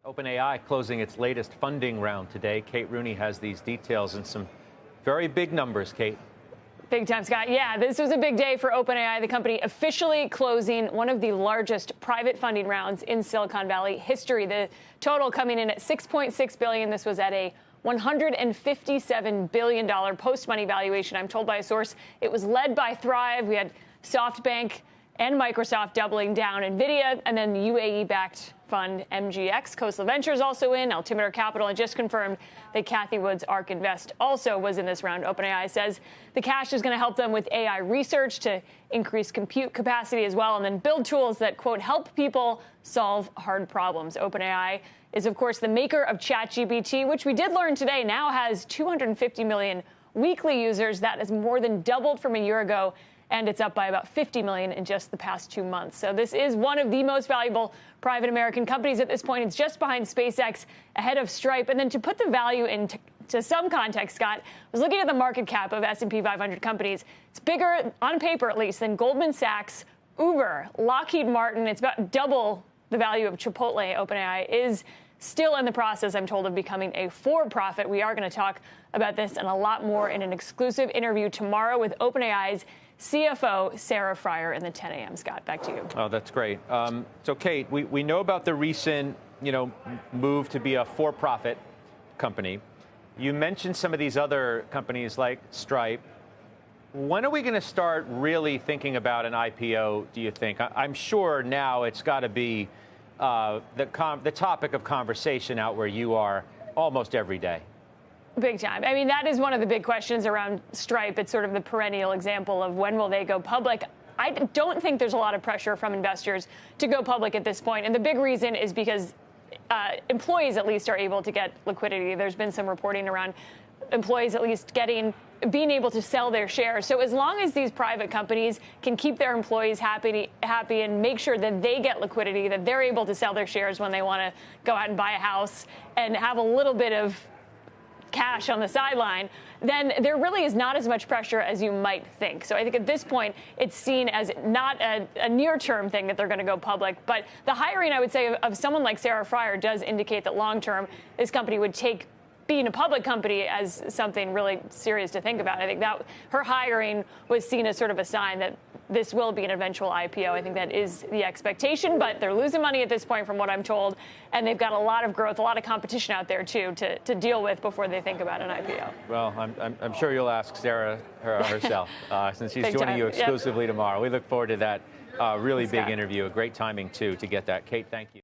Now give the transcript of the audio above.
OpenAI closing its latest funding round today. Kate Rooney has these details and some very big numbers, Kate. Big time, Scott. Yeah, this was a big day for OpenAI, the company officially closing one of the largest private funding rounds in Silicon Valley history. The total coming in at $6.6 billion. This was at a $157 billion post-money valuation. I'm told by a source it was led by Thrive. We had SoftBank and Microsoft doubling down, NVIDIA, and then the UAE-backed fund MGX. Coastal Ventures also in, Altimeter Capital, and just confirmed that Cathie Wood's ARK Invest also was in this round. OpenAI says the cash is going to help them with AI research to increase compute capacity as well, and then build tools that, quote, help people solve hard problems. OpenAI is, of course, the maker of ChatGPT, which we did learn today now has 250 million weekly users. That has more than doubled from a year ago, and it's up by about 50 million in just the past 2 months. So this is one of the most valuable private American companies at this point. It's just behind SpaceX, ahead of Stripe. And then to put the value into some context, Scott, I was looking at the market cap of S&P 500 companies. It's bigger, on paper at least, than Goldman Sachs, Uber, Lockheed Martin. It's about double the value of Chipotle. OpenAI is still in the process, I'm told, of becoming a for-profit. We are going to talk about this and a lot more in an exclusive interview tomorrow with OpenAI's CFO Sarah Friar in the 10 a.m. Scott, back to you. Oh, that's great. So, Kate, we know about the recent, move to be a for-profit company. You mentioned some of these other companies like Stripe. When are we going to start really thinking about an IPO, do you think? I'm sure now it's got to be the topic of conversation out where you are almost every day. Big time. I mean, that is one of the big questions around Stripe. It's sort of the perennial example of when will they go public. I don't think there's a lot of pressure from investors to go public at this point. And the big reason is because employees at least are able to get liquidity. There's been some reporting around employees at least being able to sell their shares. So as long as these private companies can keep their employees happy and make sure that they get liquidity, that they're able to sell their shares when they want to go out and buy a house and have a little bit of cash on the sideline, then there really is not as much pressure as you might think. So I think at this point, it's seen as not a near-term thing that they're going to go public. But the hiring, I would say, of someone like Sarah Friar does indicate that long-term, this company would take being a public company as something really serious to think about. I think that her hiring was seen as sort of a sign that this will be an eventual IPO. I think that is the expectation, but they're losing money at this point from what I'm told, and they've got a lot of growth, a lot of competition out there, too, to deal with before they think about an IPO. Well, I'm sure you'll ask Sarah herself, since she's joining you exclusively tomorrow. We look forward to that really big interview. A great timing, too, to get that. Kate, thank you.